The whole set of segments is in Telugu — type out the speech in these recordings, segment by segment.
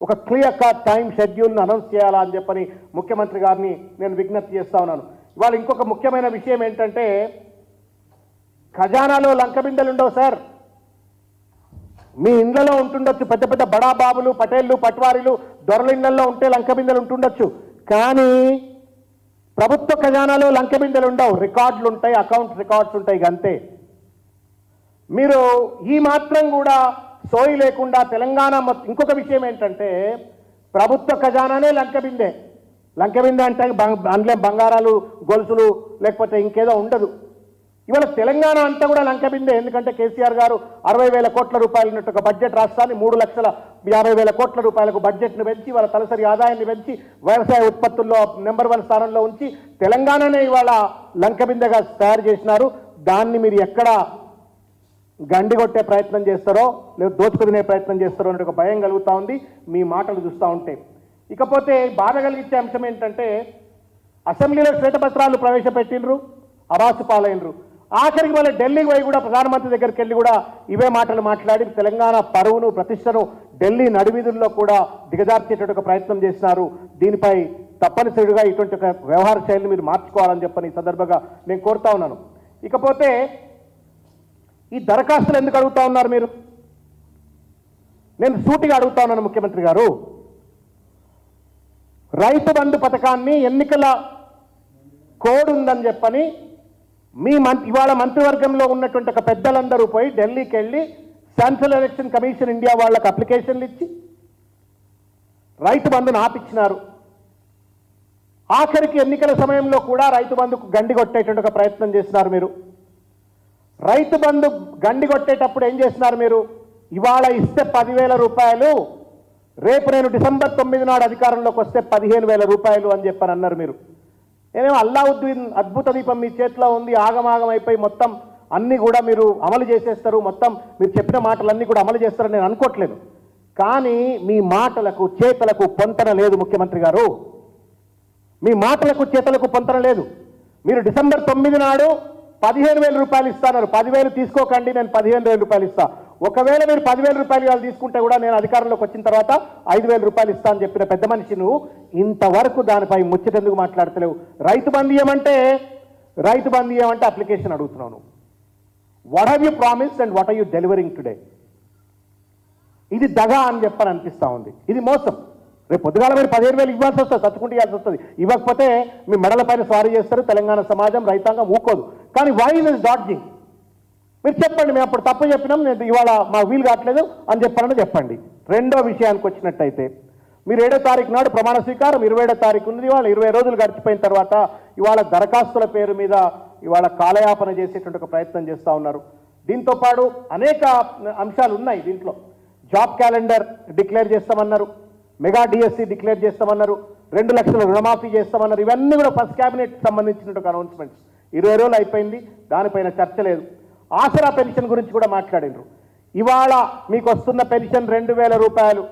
ఒక క్లియర్ కట్ టైం షెడ్యూల్ని అనౌన్స్ చేయాలా అని చెప్పని ముఖ్యమంత్రి గారిని నేను విజ్ఞప్తి చేస్తా ఉన్నాను. ఇవాళ ఇంకొక ముఖ్యమైన విషయం ఏంటంటే ఖజానాలో లంకబిందెలు ఉండవు సార్. మీ ఇండ్లలో ఉంటుండొచ్చు, పెద్ద పెద్ద బడాబాబులు, పటేళ్లు, పట్వారీలు, దొరల ఇళ్లలో ఉంటే లంకబిందెలు ఉంటుండొచ్చు. కానీ ప్రభుత్వ ఖజానాలో లంకబిందెలు ఉండవు, రికార్డులు ఉంటాయి, అకౌంట్ రికార్డ్స్ ఉంటాయి. అంతే. మీరు ఈ మాత్రం కూడా సోయి లేకుండా తెలంగాణ ఇంకొక విషయం ఏంటంటే ప్రభుత్వ ఖజానానే లంకబిందె. లంకబిందె అంటే అందులో బంగారాలు, గొలుసులు లేకపోతే ఇంకేదో ఉండదు. ఇవాళ తెలంగాణ అంతా కూడా లంకబిందే. ఎందుకంటే కేసీఆర్ గారు 60,000 కోట్ల రూపాయలు ఉన్నట్టు ఒక బడ్జెట్ రాష్ట్రాన్ని 3,50,000 కోట్ల రూపాయలకు బడ్జెట్ను పెంచి వాళ్ళ తలసరి ఆదాయాన్ని పెంచి వ్యవసాయ ఉత్పత్తుల్లో నెంబర్ 1 స్థానంలో ఉంచి తెలంగాణనే ఇవాళ లంకబిందెగా తయారు చేసినారు. దాన్ని మీరు ఎక్కడ గండి కొట్టే ప్రయత్నం చేస్తారో లేదా దోచుకునే ప్రయత్నం చేస్తారో అనే ఒక భయం కలుగుతూ ఉంది మీ మాటలు చూస్తూ ఉంటే. ఇకపోతే బాధ కలిగించే అంశం ఏంటంటే అసెంబ్లీలో శ్వేతపత్రాలు ప్రవేశపెట్టినరు, అవాసు పాలైనరు. ఆఖరికి వాళ్ళ ఢిల్లీకి పోయి కూడా ప్రధానమంత్రి దగ్గరికి వెళ్ళి కూడా ఇవే మాటలు మాట్లాడి తెలంగాణ పరువును, ప్రతిష్టను ఢిల్లీ నడివీధుల్లో కూడా దిగజార్చేటట్టు ఒక ప్రయత్నం చేసినారు. దీనిపై తప్పనిసరిగా ఇటువంటి ఒక వ్యవహార శైలిని మీరు మార్చుకోవాలని చెప్పని ఈ సందర్భంగా నేను కోరుతా ఉన్నాను. ఇకపోతే ఈ దరఖాస్తులు ఎందుకు అడుగుతా ఉన్నారు మీరు? నేను సూటిగా అడుగుతా ఉన్నాను ముఖ్యమంత్రి గారు. రైతు బంధు పథకాన్ని ఎన్నికల కోడ్ ఉందని చెప్పని ఇవాళ మంత్రివర్గంలో ఉన్నటువంటి ఒక పెద్దలందరూ పోయి ఢిల్లీకి వెళ్ళి సెంట్రల్ ఎలక్షన్ కమిషన్ ఇండియా వాళ్ళకు అప్లికేషన్లు ఇచ్చి రైతు బంధును ఆపిచ్చినారు. ఆఖరికి ఎన్నికల సమయంలో కూడా రైతు బంధుకు గండి కొట్టేటువంటి ఒక ప్రయత్నం చేస్తున్నారు మీరు. రైతు బంధు గండి కొట్టేటప్పుడు ఏం చేస్తున్నారు మీరు? ఇవాళ ఇస్తే 10,000 రూపాయలు, రేపు నేను డిసెంబర్ 9 నాడు అధికారంలోకి వస్తే 15,000 రూపాయలు అని చెప్పని అన్నారు మీరు. నేనేమో అల్లావుద్దీన్ అద్భుత దీపం మీ చేతిలో ఉంది, ఆగమాగం అయిపోయి మొత్తం అన్నీ కూడా మీరు అమలు చేసేస్తారు, మొత్తం మీరు చెప్పిన మాటలన్నీ కూడా అమలు చేస్తారని నేను అనుకోవట్లేదు. కానీ మీ మాటలకు చేతలకు పొంతన లేదు ముఖ్యమంత్రి గారు. మీ మాటలకు చేతలకు పొంతన లేదు. మీరు డిసెంబర్ 9 నాడు 15,000 రూపాయలు ఇస్తాన్నారు. 10,000 తీసుకోకండి, నేను 15,000 రూపాయలు ఇస్తా. ఒకవేళ మీరు 10,000 రూపాయలు తీసుకుంటే కూడా నేను అధికారంలోకి వచ్చిన తర్వాత 5,000 రూపాయలు ఇస్తా అని చెప్పిన పెద్ద మనిషి నువ్వు ఇంతవరకు దానిపై ముచ్చటెందుకు మాట్లాడతలేవు? రైతు బంధు ఇవ్వమంటే అప్లికేషన్ అడుగుతున్నావు. What have you promised and what are you delivering today? ఇది దగా అని చెప్పని అనిపిస్తూ ఉంది. ఇది మోసం. రేపు పొద్దుగాల మీరు 15,000 ఇవ్వాల్సి వస్తుంది, చచ్చుకుంటూ ఇవ్వాల్సి వస్తుంది. ఇవ్వకపోతే మీ మెడల పైన స్వారీ చేస్తారు. తెలంగాణ సమాజం, రైతాంగం ఊకోదు. కానీ వై ఇస్ డాడ్జింగ్? మీరు చెప్పండి, మేము అప్పుడు తప్పు చెప్పినాం, నేను ఇవాళ మా వీలు కావట్లేదు అని చెప్పాలని చెప్పండి. రెండో విషయానికి వచ్చినట్టయితే మీరు 7వ తారీఖు నాడు ప్రమాణ స్వీకారం, 27వ తారీఖు ఉంది. ఇవాళ 20 రోజులు గడిచిపోయిన తర్వాత ఇవాళ దరఖాస్తుల పేరు మీద ఇవాళ కాలయాపన చేసేటువంటి ఒక ప్రయత్నం చేస్తూ ఉన్నారు. దీంతో పాటు అనేక అంశాలు ఉన్నాయి దీంట్లో. జాబ్ క్యాలెండర్ డిక్లేర్ చేస్తామన్నారు, మెగా డిఎస్సి డిక్లేర్ చేస్తామన్నారు, 2 లక్షల రుణమాఫీ చేస్తామన్నారు. ఇవన్నీ కూడా ఫస్ట్ క్యాబినెట్ సంబంధించినటువంటి అనౌన్స్మెంట్స్. 20 రోజులు అయిపోయింది, దానిపైన చర్చ లేదు. ఆసరా పెన్షన్ గురించి కూడా మాట్లాడినరు. ఇవాళ మీకు వస్తున్న పెన్షన్ 2,000 రూపాయలు,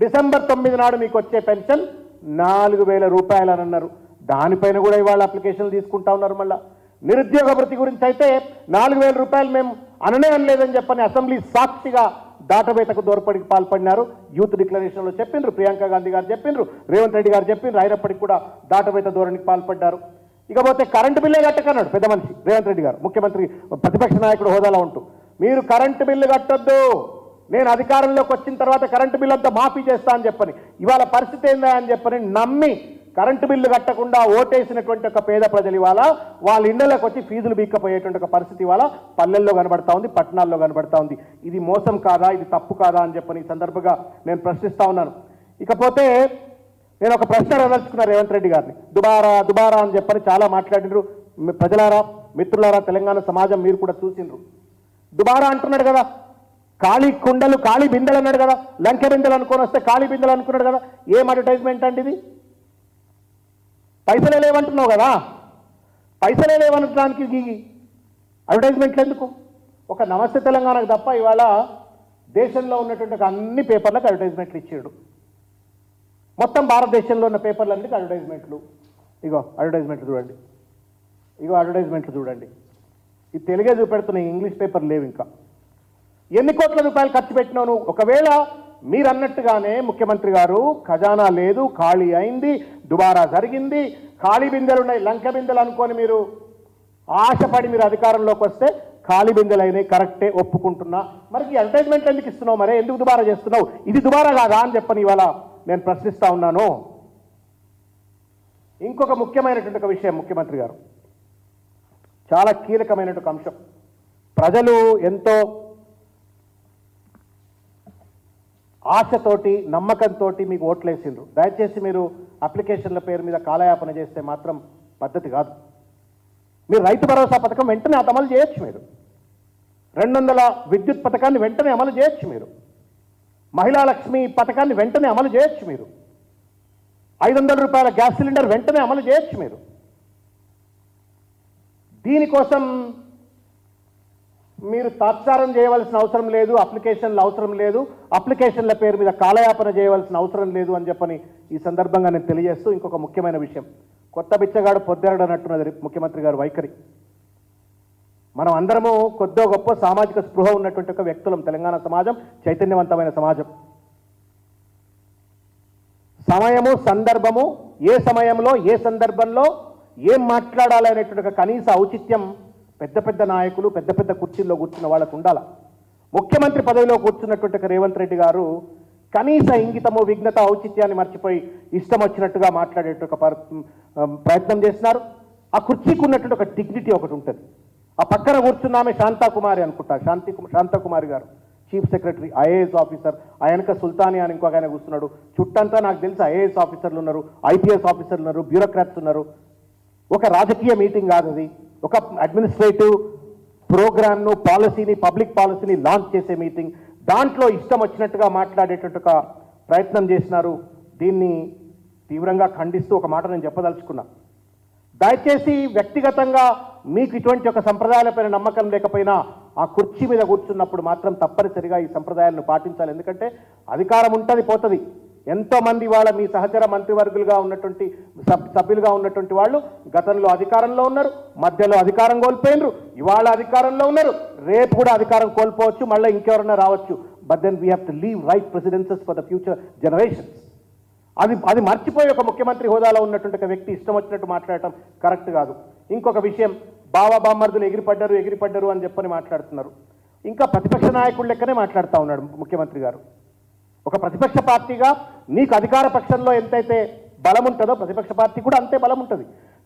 డిసెంబర్ 9 నాడు మీకు వచ్చే పెన్షన్ 4,000 రూపాయలు అని అన్నారు. దానిపైన కూడా ఇవాళ అప్లికేషన్లు తీసుకుంటా ఉన్నారు. మళ్ళా నిరుద్యోగ భృతి గురించి అయితే 4,000 రూపాయలు మేము అనలేదని చెప్పని అసెంబ్లీ సాక్షిగా దాటవేతకు దోర్పడికి పాల్పడినారు. యూత్ డిక్లరేషన్లో చెప్పిండ్రు, ప్రియాంక గాంధీ గారు చెప్పిండ్రు, రేవంత్ రెడ్డి గారు చెప్పిండ్రు. అయినప్పటికీ కూడా దాటవేత ధోరణికి పాల్పడ్డారు. ఇకపోతే కరెంటు బిల్లే కట్టకన్నాడు పెద్ద మనిషి రేవంత్ రెడ్డి గారు, ముఖ్యమంత్రి ప్రతిపక్ష నాయకుడు హోదాలో ఉంటూ. మీరు కరెంటు బిల్లు కట్టొద్దు, నేను అధికారంలోకి వచ్చిన తర్వాత కరెంటు బిల్లు అంతా మాఫీ చేస్తా అని చెప్పని, ఇవాళ పరిస్థితి ఏందా అని చెప్పని నమ్మి కరెంటు బిల్లు కట్టకుండా ఓటేసినటువంటి ఒక పేద ప్రజలు ఇవాళ వాళ్ళ ఇళ్లకు వచ్చి ఫీజులు బీక్కపోయేటువంటి ఒక పరిస్థితి ఇవాళ పల్లెల్లో కనబడతా ఉంది, పట్టణాల్లో కనబడతా ఉంది. ఇది మోసం కాదా? ఇది తప్పు కాదా అని చెప్పని ఈ సందర్భంగా నేను ప్రశ్నిస్తా ఉన్నాను. ఇకపోతే నేను ఒక ప్రశ్న అడగదలుచుకున్నా రేవంత్ రెడ్డి గారిని. దుబారా అని చెప్పని చాలా మాట్లాడినరు. ప్రజలారా, మిత్రులారా, తెలంగాణ సమాజం మీరు కూడా చూసిండ్రు. దుబారా అంటున్నాడు కదా, ఖాళీ కుండలు ఖాళీ బిందెలు అన్నాడు కదా, లంకె బిందెలు అనుకొని వస్తే ఖాళీ బిందెలు అనుకున్నాడు కదా. ఏం అడ్వర్టైజ్మెంట్ అండి ఇది? పైసలే లేవంటున్నావు కదా, పైసలే లేవనడానికి అడ్వర్టైజ్మెంట్లు ఎందుకు? ఒక నమస్తే తెలంగాణకు తప్ప ఇవాళ దేశంలో ఉన్నటువంటి అన్ని పేపర్లకు అడ్వర్టైజ్మెంట్లు ఇచ్చాడు. మొత్తం భారతదేశంలో ఉన్న పేపర్లన్నిటికీ అడ్వర్టైజ్మెంట్లు. ఇగో అడ్వర్టైజ్మెంట్లు చూడండి, అడ్వర్టైజ్మెంట్లు చూడండి. ఇది తెలుగే చూపెడుతున్నాయి, ఇంగ్లీష్ పేపర్ లేవు. ఇంకా ఎన్ని కోట్ల రూపాయలు ఖర్చు పెట్టినావు నువ్వు? ఒకవేళ మీరు అన్నట్టుగానే ముఖ్యమంత్రి గారు ఖజానా లేదు, ఖాళీ అయింది, దుబారా జరిగింది, ఖాళీ బిందెలు ఉన్నాయి, లంక బిందెలు అనుకొని మీరు ఆశపడి మీరు అధికారంలోకి వస్తే ఖాళీ బిందెలు అయినాయి, కరెక్టే, ఒప్పుకుంటున్నా. మరి ఈ అడ్వర్టైజ్మెంట్ ఎందుకు ఇస్తున్నావు, మరే ఎందుకు దుబారా చేస్తున్నావు, ఇది దుబారా కాదా అని చెప్పని ఇవాళ నేను ప్రశ్నిస్తా ఉన్నాను. ఇంకొక ముఖ్యమైనటువంటి ఒక విషయం, ముఖ్యమంత్రి గారు చాలా కీలకమైనటువంటి అంశం. ప్రజలు ఎంతో ఆశతోటి నమ్మకంతో మీకు ఓట్లేసిండ్రు. దయచేసి మీరు అప్లికేషన్ల పేరు మీద కాలయాపన చేస్తే మాత్రం పద్ధతి కాదు. మీరు రైతు భరోసా పథకం వెంటనే అమలు చేయొచ్చు, మీరు 200 విద్యుత్ పథకాన్ని వెంటనే అమలు చేయొచ్చు, మీరు మహిళా లక్ష్మి పథకాన్ని వెంటనే అమలు చేయొచ్చు, మీరు 500 రూపాయల గ్యాస్ సిలిండర్ వెంటనే అమలు చేయొచ్చు. మీరు దీనికోసం మీరు తాత్సారం చేయవలసిన అవసరం లేదు, అప్లికేషన్లు అవసరం లేదు, అప్లికేషన్ల పేరు మీద కాలయాపన చేయవలసిన అవసరం లేదు అని చెప్పని ఈ సందర్భంగా నేను తెలియజేస్తూ, ఇంకొక ముఖ్యమైన విషయం, కొత్త బిచ్చగాడు పొద్దెరడనట్టున్నది ముఖ్యమంత్రి గారు వైఖరి. మనం అందరము కొద్దో గొప్ప సామాజిక స్పృహ ఉన్నటువంటి ఒక వ్యక్తులం. తెలంగాణ సమాజం చైతన్యవంతమైన సమాజం. సమయము, సందర్భము, ఏ సమయంలో ఏ సందర్భంలో ఏం మాట్లాడాలి అనేటువంటి ఒక కనీస ఔచిత్యం పెద్ద పెద్ద నాయకులు, పెద్ద పెద్ద కుర్చీల్లో కూర్చున్న వాళ్ళకు ఉండాలి. ముఖ్యమంత్రి పదవిలో కూర్చున్నటువంటి ఒక రేవంత్ రెడ్డి గారు కనీస ఇంగితము, విఘ్నత, ఔచిత్యాన్ని మర్చిపోయి ఇష్టం వచ్చినట్టుగా మాట్లాడేట ఒక ప్రయత్నం చేస్తున్నారు. ఆ కుర్చీకి ఉన్నటువంటి ఒక డిగ్నిటీ ఒకటి ఉంటుంది. ఆ పక్కన కూర్చున్నామే శాంతాకుమారి అనుకుంటా, Shanthakumari garu, chief secretary, IAS officer. ఆయనక సుల్తానియా అని ఇంకొక ఆయన కూర్చున్నాడు. చుట్టంతా నాకు తెలిసి ఐఏఎస్ ఆఫీసర్లు ఉన్నారు, ఐపీఎస్ ఆఫీసర్లు ఉన్నారు, బ్యూరోక్రాట్స్ ఉన్నారు. ఒక రాజకీయ మీటింగ్ కాదు అది, ఒక అడ్మినిస్ట్రేటివ్ ప్రోగ్రామ్ను, పాలసీని, పబ్లిక్ పాలసీని లాంచ్ చేసే మీటింగ్. దాంట్లో ఇష్టం వచ్చినట్టుగా మాట్లాడేటట్టు ఒక ప్రయత్నం చేసినారు. దీన్ని తీవ్రంగా ఖండిస్తూ ఒక మాట నేను చెప్పదలుచుకున్నా. దయచేసి వ్యక్తిగతంగా మీకు ఇటువంటి ఒక సంప్రదాయాలపైన నమ్మకం లేకపోయినా ఆ కుర్చీ మీద కూర్చున్నప్పుడు మాత్రం తప్పనిసరిగా ఈ సంప్రదాయాలను పాటించాలి. ఎందుకంటే అధికారం ఉంటుంది, పోతుంది. ఎంతోమంది వాళ్ళ మీ సహచర మంత్రివర్గులుగా ఉన్నటువంటి సభ్యులుగా ఉన్నటువంటి వాళ్ళు గతంలో అధికారంలో ఉన్నారు, మధ్యలో అధికారం కోల్పోయినరు, ఇవాళ అధికారంలో ఉన్నారు, రేపు కూడా అధికారం కోల్పోవచ్చు, మళ్ళీ ఇంకెవరన్నా రావచ్చు. But then we have to leave right precedences for the future generations. అది మర్చిపోయి ఒక ముఖ్యమంత్రి హోదాలో ఉన్నటువంటి ఒక వ్యక్తి ఇష్టం వచ్చినట్టు మాట్లాడటం కరెక్ట్ కాదు. ఇంకొక విషయం, బావా బామ్మర్దులు ఎగిరిపడ్డారు అని చెప్పని మాట్లాడుతున్నారు. ఇంకా ప్రతిపక్ష నాయకుడు లెక్కనే మాట్లాడుతూ ఉన్నాడు ముఖ్యమంత్రి గారు. ఒక ప్రతిపక్ష పార్టీగా నీకు అధికార పక్షంలో ఎంతైతే బలం ఉంటుందో ప్రతిపక్ష పార్టీ కూడా అంతే బలం ఉంటుంది.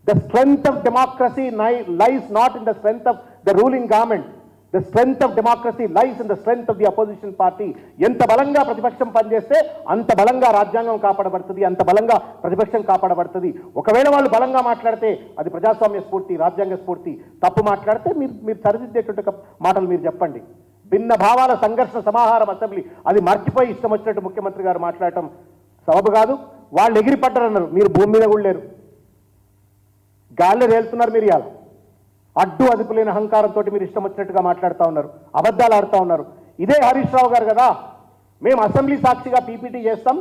The strength of democracy lies not in the strength of the ruling government. The strength of democracy lies in the strength of the opposition party. ఎంత బలంగా ప్రతిపక్షం పనిచేస్తే అంత బలంగా రాజ్యాంగం కాపాడబడుతుంది, అంత బలంగా ప్రతిపక్షం కాపాడబడుతుంది. ఒకవేళ వాళ్ళు బలంగా మాట్లాడితే అది ప్రజాస్వామ్య స్ఫూర్తి, రాజ్యాంగ స్ఫూర్తి. తప్పు మాట్లాడితే మీరు సరిదిద్దేటువంటి మాటలు మీరు చెప్పండి. భిన్న భావాల సంఘర్షణ సమాహారం అసెంబ్లీ, అది మర్చిపోయి ఇష్టం వచ్చినట్టు ముఖ్యమంత్రి గారు మాట్లాడటం సబబు కాదు. వాళ్ళు ఎగిరిపడ్డారన్నారు, మీరు భూమి మీద కూడా లేరు, గాల్లో తేలుతున్నారు. మీరు ఇవాళ అడ్డు అదుపులేని అహంకారంతో మీరు ఇష్టం వచ్చినట్టుగా మాట్లాడుతూ ఉన్నారు, అబద్ధాలు ఆడుతూ ఉన్నారు. ఇదే హరీష్ రావు గారు కదా, మేము అసెంబ్లీ సాక్షిగా పీపీటీ చేస్తాం,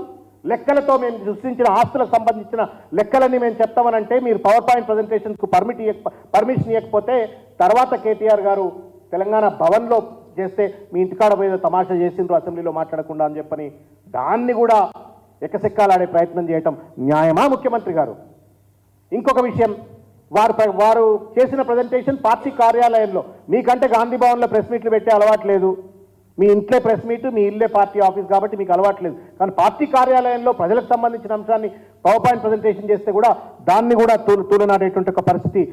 లెక్కలతో మేము సృష్టించిన ఆస్తులకు సంబంధించిన లెక్కలన్నీ మేము చెప్తామనంటే మీరు పవర్ పాయింట్ ప్రజెంటేషన్స్కు పర్మిషన్ ఇవ్వకపోతే తర్వాత కేటీఆర్ గారు తెలంగాణ భవన్లో చేస్తే మీ ఇంటికాడ పోయేదో తమాషా చేసిండ్రు అసెంబ్లీలో మాట్లాడకుండా అని చెప్పని దాన్ని కూడా ఎకసెక్కాలాడే ప్రయత్నం చేయటం న్యాయమా ముఖ్యమంత్రి గారు? ఇంకొక విషయం, వారు చేసిన ప్రజెంటేషన్ పార్టీ కార్యాలయంలో, మీకంటే గాంధీ భవన్లో ప్రెస్ మీట్లు పెట్టే అలవాటు లేదు. మీ ఇంట్లో ప్రెస్ మీట్, మీ ఇల్లే పార్టీ ఆఫీస్ కాబట్టి మీకు అలవాటు లేదు. కానీ పార్టీ కార్యాలయంలో ప్రజలకు సంబంధించిన అంశాన్ని పవర్ పాయింట్ ప్రజెంటేషన్ చేస్తే కూడా దాన్ని కూడా తూలనాడేటువంటి ఒక పరిస్థితి